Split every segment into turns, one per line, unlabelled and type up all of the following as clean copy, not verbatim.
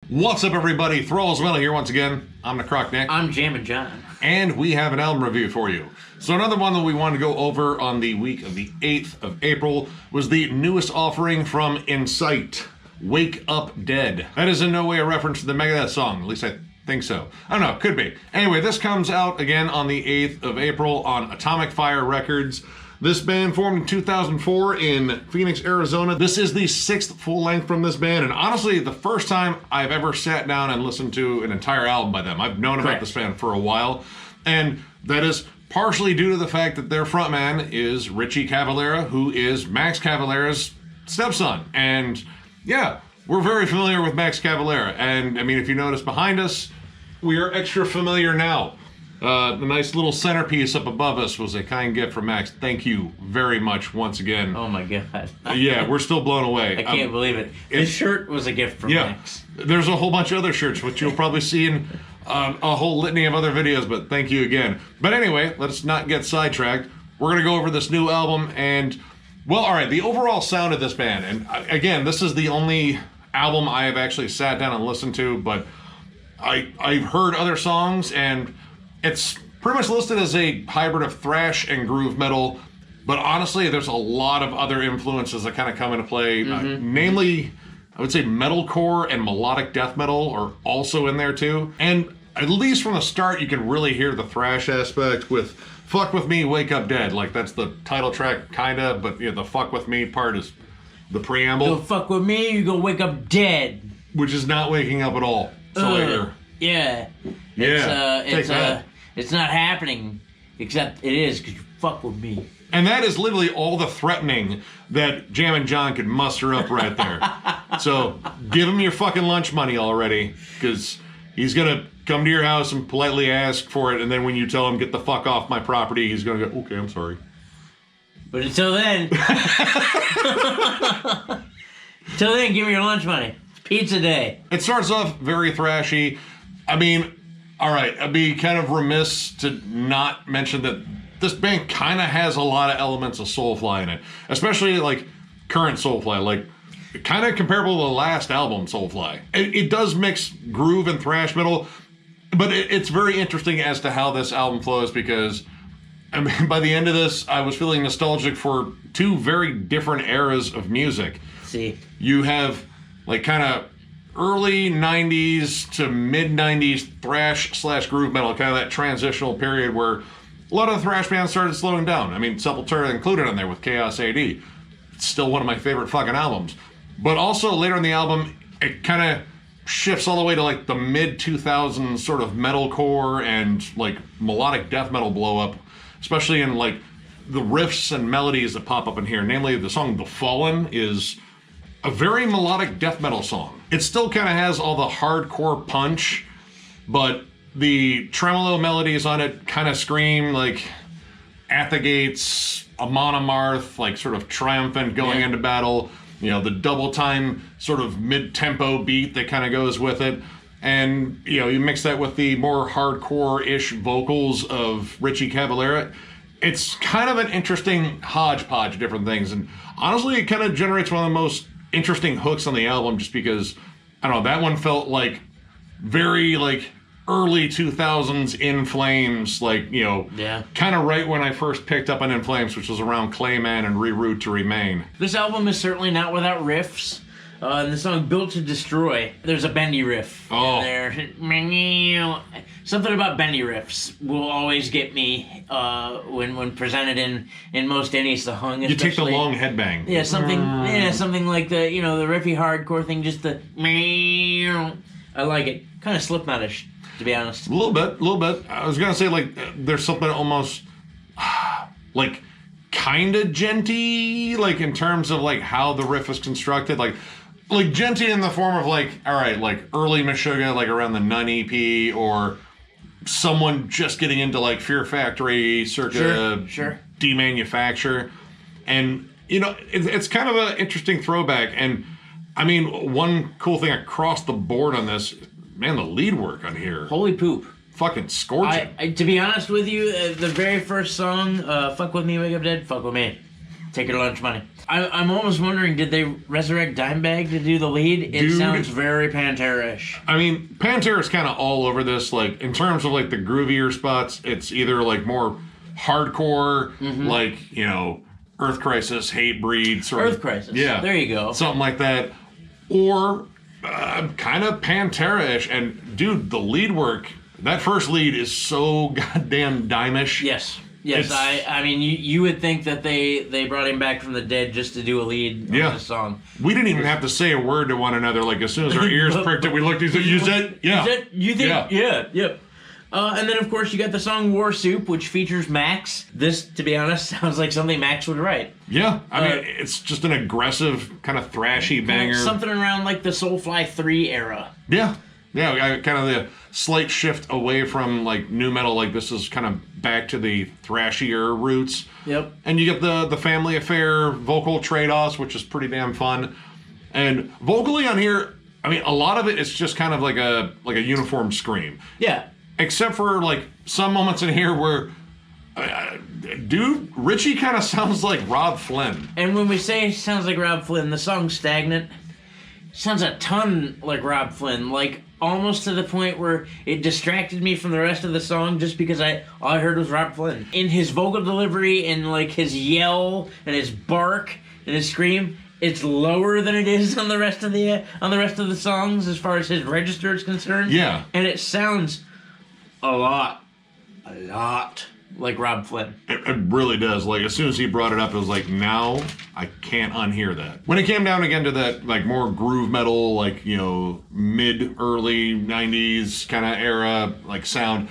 What's up, everybody? Thralls here once again. I'm Necrotic Nick.
I'm Jammin John.
And we have an album review for you. So another one that we wanted to go over on the week of the 8th of April was the newest offering from Incite, Wake Up Dead. That is in no way a reference to the Megadeth song, at least I think so. I don't know, could be. Anyway, this comes out again on the 8th of April on Atomic Fire Records. This band formed in 2004 in Phoenix, Arizona. This is the 6th full length from this band, and honestly, the first time I've ever sat down and listened to an entire album by them. I've known about this band for a while, and that is partially due to the fact that their frontman is Richie Cavalera, who is Max Cavalera's stepson. And yeah, we're very familiar with Max Cavalera, and I mean, if you notice behind us, we are extra familiar now. The nice little centerpiece up above us was a kind gift from Max. Thank you very much once again.
Oh my god.
Yeah, we're still blown away.
I can't believe it. This shirt was a gift from Max.
There's a whole bunch of other shirts, which you'll probably see in a whole litany of other videos, but thank you again. But anyway, let's not get sidetracked. We're going to go over this new album, and, well, alright, the overall sound of this band, and again, this is the only album I have actually sat down and listened to, but I've heard other songs, and it's pretty much listed as a hybrid of thrash and groove metal, but honestly, there's a lot of other influences that kind of come into play. Namely, I would say metalcore and melodic death metal are also in there too. And at least from the start, you can really hear the thrash aspect with Fuck With Me, Wake Up Dead. Like, that's the title track, kinda, but the Fuck With Me part is the preamble.
Go fuck with me, you go wake up dead.
Which is not waking up at all. So later.
Yeah. It's not happening, except it is, because you fuck with me.
And that is literally all the threatening that Jammin John could muster up right there. So give him your fucking lunch money already, because he's going to come to your house and politely ask for it, and then when you tell him, get the fuck off my property, he's going to go, okay, I'm sorry.
But until then, give me your lunch money. It's pizza day.
It starts off very thrashy. I mean, all right, I'd be kind of remiss to not mention that this band kind of has a lot of elements of Soulfly in it, especially like current Soulfly, like kind of comparable to the last album, Soulfly. It does mix groove and thrash metal, but it's very interesting as to how this album flows, because I mean, by the end of this, I was feeling nostalgic for two very different eras of music.
See,
you have like kind of early 90s to mid 90s thrash / groove metal, kind of that transitional period where a lot of the thrash bands started slowing down. I mean, Sepultura included in there with Chaos AD. It's still one of my favorite fucking albums. But also later in the album, it kind of shifts all the way to like the mid 2000s sort of metalcore and like melodic death metal blow up, especially in like the riffs and melodies that pop up in here. Namely, the song The Fallen is a very melodic death metal song. It still kind of has all the hardcore punch, but the tremolo melodies on it kind of scream like at the gates, Amon Amarth, like sort of triumphant going into battle. You know, the double time sort of mid-tempo beat that kind of goes with it. And, you know, you mix that with the more hardcore-ish vocals of Richie Cavalera. It's kind of an interesting hodgepodge of different things. And honestly, it kind of generates one of the most interesting hooks on the album, just because, I don't know, that one felt like very like early 2000s In Flames, like, you know, kind of right when I first picked up on In Flames, which was around Clayman and Reroute to Remain.
This album is certainly not without riffs. In the song Built to Destroy, there's a bendy riff.
Oh.
There. Something about bendy riffs will always get me when presented in most any song.
You take the long headbang.
Yeah, something like the, you know, the riffy hardcore thing, just the I like it. Kind of Slipknotish, to be honest.
A little bit. I was gonna say, like, there's something almost like kind of genty, like in terms of like how the riff is constructed, like genty in the form of like, all right, like early Meshuggah, like around the Nun EP, or someone just getting into like Fear Factory circa demanufacture. And you know, it's kind of an interesting throwback. And I mean, one cool thing across the board on this, man, the lead work on here,
holy poop,
fucking scorching.
To be honest with you, the very first song, Fuck With Me, Wake Up Dead, fuck with me. Take your lunch money. I'm almost wondering, did they resurrect Dimebag to do the lead? It sounds very Pantera-ish.
I mean, Pantera's kind of all over this. Like, in terms of, like, the groovier spots, it's either, like, more hardcore, like, you know, Earth Crisis, Hatebreed, sort of.
Earth Crisis.
Yeah.
There you go.
Something like that. Or kind of Pantera-ish. And, dude, the lead work, that first lead is so goddamn dime-ish.
Yes. Yes, I mean, you would think that they brought him back from the dead just to do a lead on this song.
We didn't even have to say a word to one another. Like, as soon as our ears pricked it, we looked and said, "You said, yeah."
You think? Yeah. Yep. And then, of course, you got the song War Soup, which features Max. This, to be honest, sounds like something Max would write.
Yeah, I mean, it's just an aggressive, kind of thrashy banger.
Something around, like, the Soulfly 3 era.
Yeah, kind of the slight shift away from, like, nu metal. Like, this is kind of back to the thrashier roots. Yep. And you get the Family Affair vocal trade-offs, which is pretty damn fun. And vocally on here, I mean, a lot of it is just kind of like a uniform scream.
Yeah.
Except for, like, some moments in here where, dude, Richie kind of sounds like Rob Flynn.
And when we say sounds like Rob Flynn, the song Stagnant sounds a ton like Rob Flynn. Like, almost to the point where it distracted me from the rest of the song just because all I heard was Rob Flynn. In his vocal delivery and, like, his yell and his bark and his scream, it's lower than it is on the rest of the songs as far as his register is concerned.
Yeah.
And it sounds a lot like Rob Flynn.
It really does. Like, as soon as he brought it up, it was like, now I can't unhear that. When it came down again to that, like, more groove metal, like, you know, early 90s kind of era, like, sound,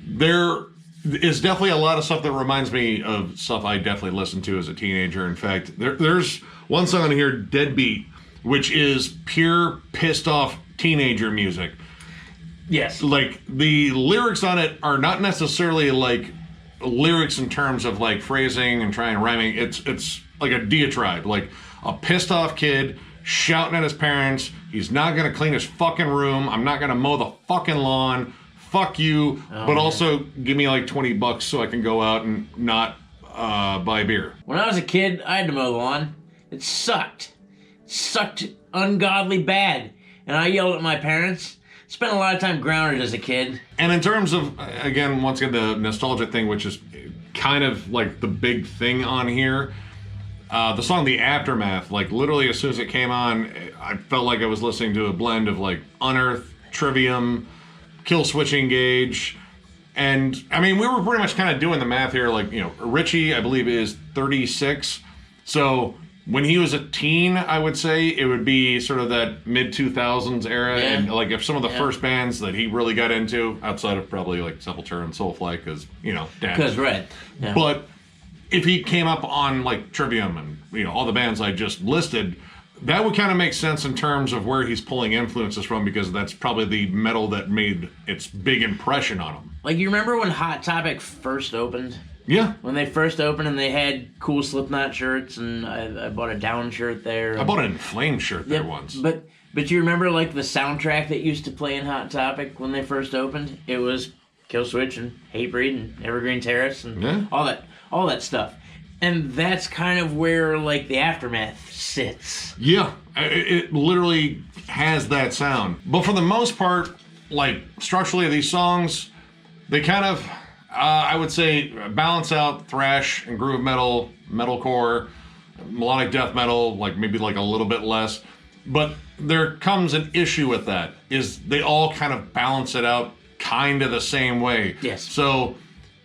there is definitely a lot of stuff that reminds me of stuff I definitely listened to as a teenager. In fact, there's one song on here, Deadbeat, which is pure pissed off teenager music.
Yes.
Like, the lyrics on it are not necessarily, like, lyrics in terms of, like, phrasing and trying rhyming. It's like a diatribe. Like, a pissed off kid shouting at his parents. He's not going to clean his fucking room. I'm not going to mow the fucking lawn. Fuck you. But also, give me, like, $20 so I can go out and not buy beer.
When I was a kid, I had to mow the lawn. It sucked. It sucked ungodly bad. And I yelled at my parents. Spent a lot of time grounded as a kid.
And in terms of, again, once again, the nostalgia thing, which is kind of like the big thing on here, the song The Aftermath, like, literally as soon as it came on, I felt like I was listening to a blend of, like, Unearth, Trivium, Kill Switch Engage. And, I mean, we were pretty much kind of doing the math here. Like, you know, Richie, I believe, is 36. So when he was a teen, I would say it would be sort of that mid-2000s era. Yeah. And, like, if some of the first bands that he really got into, outside of probably, like, Sepultura and Soulfly, because, you know, dad.
Because, right. Yeah.
But if he came up on, like, Trivium and, you know, all the bands I just listed, that would kind of make sense in terms of where he's pulling influences from, because that's probably the metal that made its big impression on him.
Like, you remember when Hot Topic first opened?
Yeah.
When they first opened and they had cool Slipknot shirts, and I bought a Down shirt there.
I bought an Inflamed shirt there once.
But you remember, like, the soundtrack that used to play in Hot Topic when they first opened? It was Kill Switch and Hatebreed and Evergreen Terrace and all that stuff. And that's kind of where, like, the Aftermath sits.
Yeah, it literally has that sound. But for the most part, like, structurally, these songs, they kind of, I would say, balance out thrash and groove metal, metalcore, melodic death metal, like, maybe, like, a little bit less. But there comes an issue with that, is they all kind of balance it out kind of the same way.
Yes.
So,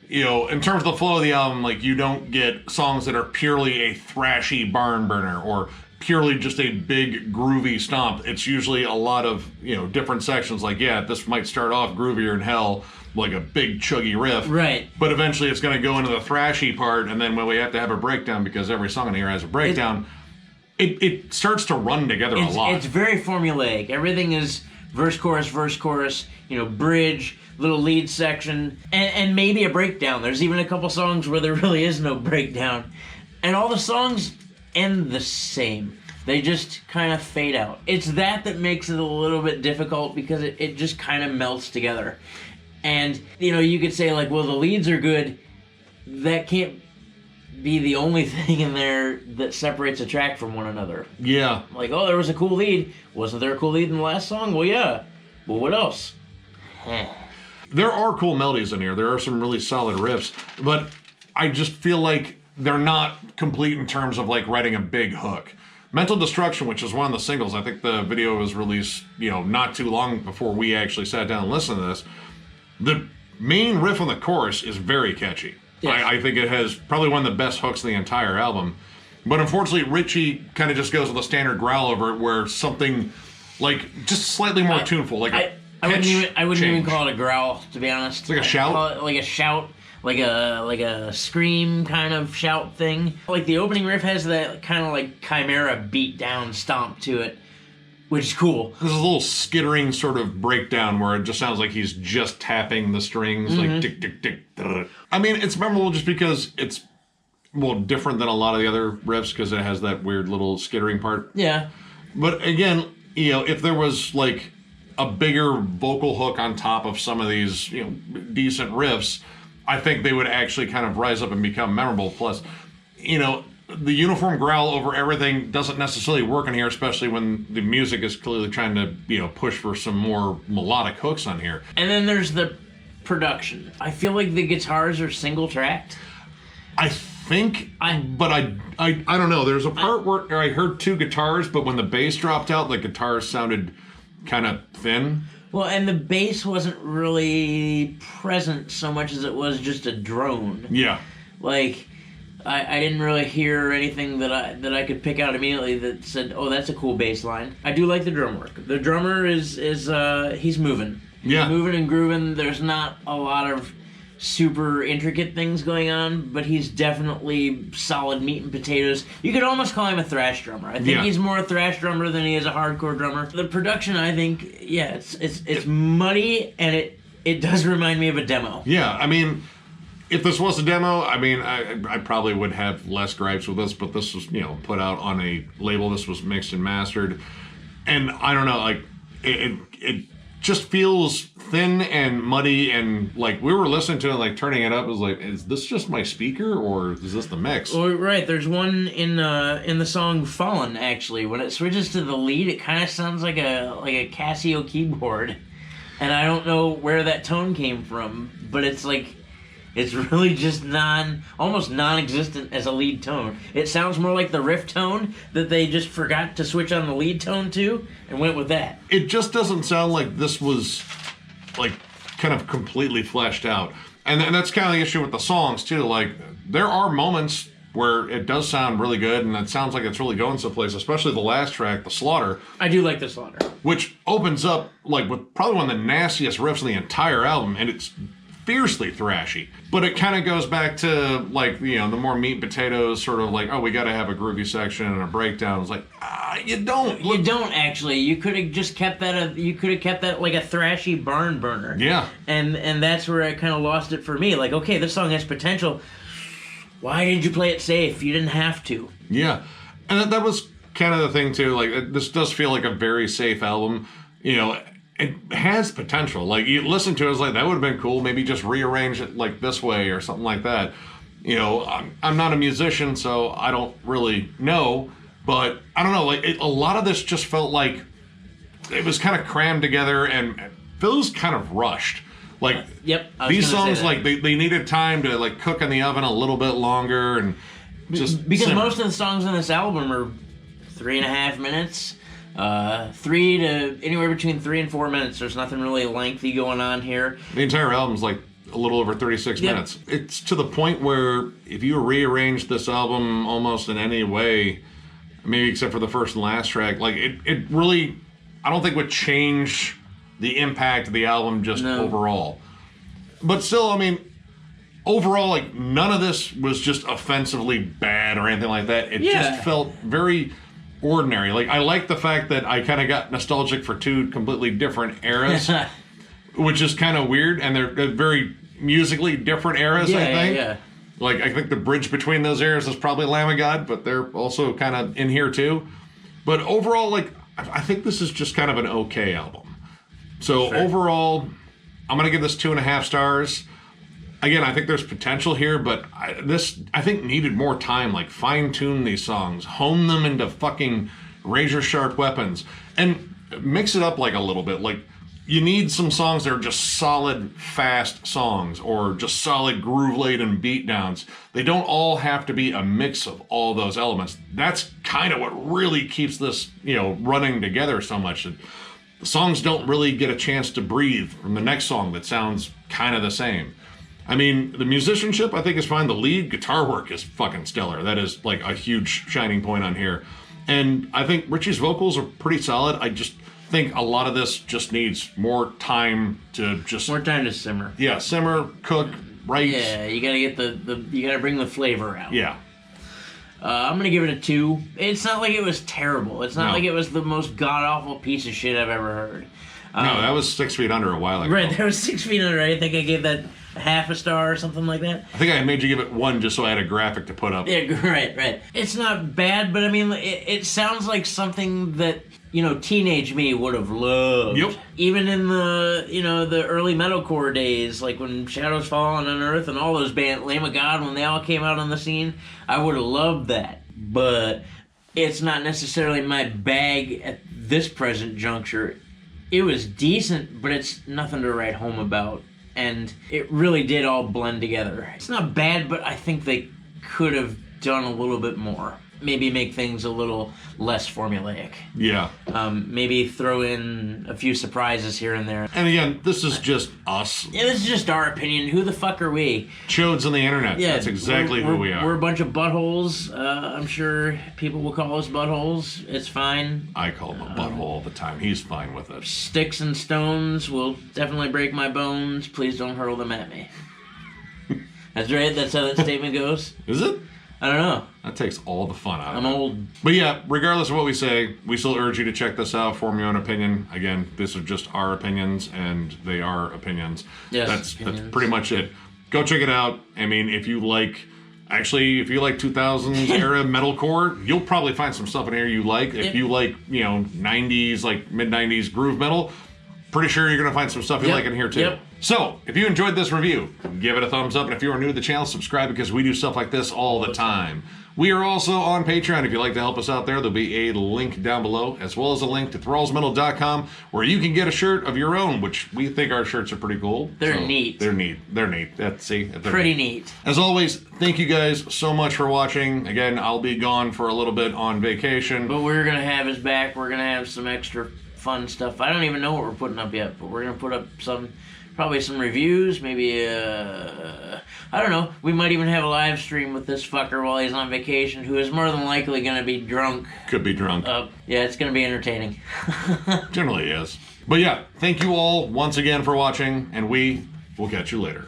you know, in terms of the flow of the album, like, you don't get songs that are purely a thrashy barn burner or purely just a big groovy stomp. It's usually a lot of, you know, different sections. Like, yeah, this might start off groovier than hell, like a big chuggy riff.
Right.
But eventually it's going to go into the thrashy part, and then when we have to have a breakdown, because every song in here has a breakdown, it starts to run together a lot.
It's very formulaic. Everything is verse, chorus, you know, bridge, little lead section, and maybe a breakdown. There's even a couple songs where there really is no breakdown. And all the songs end the same. They just kind of fade out. It's that makes it a little bit difficult, because it just kind of melts together. And, you know, you could say, like, well, the leads are good. That can't be the only thing in there that separates a track from one another.
Yeah.
Like, oh, there was a cool lead. Wasn't there a cool lead in the last song? Well, yeah. Well, what else?
There are cool melodies in here. There are some really solid riffs, but I just feel like they're not complete in terms of like writing a big hook. Mental Destruction, which is one of the singles, I think the video was released, not too long before we actually sat down and listened to this. The main riff on the chorus is very catchy. Yes. I think it has probably one of the best hooks in the entire album. But unfortunately, Ritchie kind of just goes with a standard growl over it, where something like just slightly more tuneful, like
I wouldn't even call it a growl, to be honest.
It's like a shout?
Call it like a shout, like a scream kind of shout thing. Like the opening riff has that kind of like Chimera beat down stomp to it, which is cool.
There's a little skittering sort of breakdown where it just sounds like he's just tapping the strings, like tick, tick, tick. I mean, it's memorable just because it's, different than a lot of the other riffs because it has that weird little skittering part.
Yeah.
But again, if there was like a bigger vocal hook on top of some of these, decent riffs, I think they would actually kind of rise up and become memorable. Plus, the uniform growl over everything doesn't necessarily work in here, especially when the music is clearly trying to, push for some more melodic hooks on here.
And then there's the production. I feel like the guitars are single tracked.
I think, but I don't know. There's a part where I heard two guitars, but when the bass dropped out, the guitars sounded kind of thin.
Well, and the bass wasn't really present so much as it was just a drone.
Yeah.
Like, I didn't really hear anything that I could pick out immediately that said, oh, that's a cool bass line. I do like the drum work. The drummer is he's moving.
Yeah.
He's moving and grooving. There's not a lot of super intricate things going on, but he's definitely solid meat and potatoes. You could almost call him a thrash drummer. I think he's more a thrash drummer than he is a hardcore drummer. The production, I think, it's muddy, and it does remind me of a demo.
Yeah, I mean, if this was a demo, I mean, I probably would have less gripes with this, but this was, put out on a label. This was mixed and mastered, and I don't know, like, it just feels thin and muddy, and like we were listening to it, like turning it up, it was like, is this just my speaker or is this the mix?
Well, right, there's one in the song Fallen, actually. When it switches to the lead, it kind of sounds like a Casio keyboard, and I don't know where that tone came from, but it's like, it's really just almost non-existent as a lead tone. It sounds more like the riff tone that they just forgot to switch on the lead tone to and went with that.
It just doesn't sound like this was like kind of completely fleshed out. And that's kind of the issue with the songs too. Like, there are moments where it does sound really good and it sounds like it's really going someplace, especially the last track, The Slaughter.
I do like The Slaughter.
Which opens up like with probably one of the nastiest riffs in the entire album, and it's fiercely thrashy, but it kind of goes back to like the more meat and potatoes sort of like, oh, we got to have a groovy section and a breakdown. It's like, you don't actually. You could have just kept that. You could have kept that like a thrashy barn burner. Yeah.
And that's where I kind of lost it for me. Like, okay, this song has potential. Why did you play it safe? You didn't have to.
Yeah, and that was kind of the thing too. Like, this does feel like a very safe album. It has potential. Like, you listen to it, it's like, that would have been cool. Maybe just rearrange it like this way or something like that. I'm not a musician, so I don't really know. But I don't know. Like, a lot of this just felt like it was kind of crammed together and feels kind of rushed. Like, these songs, like they needed time to like cook in the oven a little bit longer and just
because most of the songs on this album are 3.5 minutes. Anywhere between 3 and 4 minutes. There's nothing really lengthy going on here.
The entire album's like a little over 36 minutes. It's to the point where if you rearrange this album almost in any way, maybe except for the first and last track, like it really, I don't think would change the impact of the album just overall. But still, I mean, overall, like, none of this was just offensively bad or anything like that. It just felt very ordinary. Like, I like the fact that I kind of got nostalgic for two completely different eras, which is kind of weird, and they're very musically different eras, I think. Yeah. Like, I think the bridge between those eras is probably Lamb of God, but they're also kind of in here too. But overall, like, I think this is just kind of an okay album. So overall, I'm going to give this 2.5 stars. again, I think there's potential here, but I think needed more time. Like, fine tune these songs, hone them into fucking razor sharp weapons, and mix it up like a little bit. Like, you need some songs that are just solid, fast songs, or just solid groove laden beat downs. They don't all have to be a mix of all those elements. That's kind of what really keeps this, running together so much. The songs don't really get a chance to breathe from the next song that sounds kind of the same. I mean, the musicianship, I think, is fine. The lead guitar work is fucking stellar. That is, like, a huge shining point on here. And I think Richie's vocals are pretty solid. I just think a lot of this just needs more time to
simmer.
Yeah, simmer, cook, write.
Yeah, you gotta get you gotta bring the flavor out.
Yeah.
I'm gonna give it a 2. It's not like it was terrible. It's not like it was the most god-awful piece of shit I've ever heard.
No, that was 6 Feet Under a while ago.
Right, that was 6 Feet Under. I think I gave that half a star or something like that.
I think I made you give it 1 just so I had a graphic to put up.
Yeah, right. It's not bad, but I mean, it sounds like something that, teenage me would have loved.
Yep.
Even in the, the early metalcore days, like when Shadows Fall on Unearth and all those bands, Lamb of God, when they all came out on the scene, I would have loved that. But it's not necessarily my bag at this present juncture. It was decent, but it's nothing to write home about. And it really did all blend together. It's not bad, but I think they could have done a little bit more. Maybe make things a little less formulaic.
Yeah.
Maybe throw in a few surprises here and there.
And again, this is just us.
Yeah, this is just our opinion. Who the fuck are we?
Chodes on the internet. Yeah, that's exactly who we are.
We're a bunch of buttholes. I'm sure people will call us buttholes. It's fine.
I call him a butthole all the time. He's fine with it.
Sticks and stones will definitely break my bones. Please don't hurl them at me. That's right. That's how that statement goes.
Is it?
I don't know.
That takes all the fun out of it.
I'm old.
But yeah, regardless of what we say, we still urge you to check this out, form your own opinion. Again, these are just our opinions, and they are opinions.
Yes,
that's pretty much it. Go check it out. I mean, if you like 2000s era metalcore, you'll probably find some stuff in here you like. If you like, 90s, like mid-90s groove metal, pretty sure you're going to find some stuff you like in here too.
Yep.
So, if you enjoyed this review, give it a thumbs up. And if you are new to the channel, subscribe, because we do stuff like this all the time. We are also on Patreon. If you'd like to help us out there, there'll be a link down below, as well as a link to thrallsmetal.com, where you can get a shirt of your own, which we think our shirts are pretty cool.
They're neat.
They're neat. They're
pretty neat.
As always, thank you guys so much for watching. Again, I'll be gone for a little bit on vacation.
But we're going to have his back. We're going to have some extra fun stuff. I don't even know what we're putting up yet, but we're going to put up probably some reviews, maybe, I don't know. We might even have a live stream with this fucker while he's on vacation, who is more than likely going to be drunk.
Could be drunk.
Yeah, it's going to be entertaining.
Generally is. But yeah, thank you all once again for watching, and we will catch you later.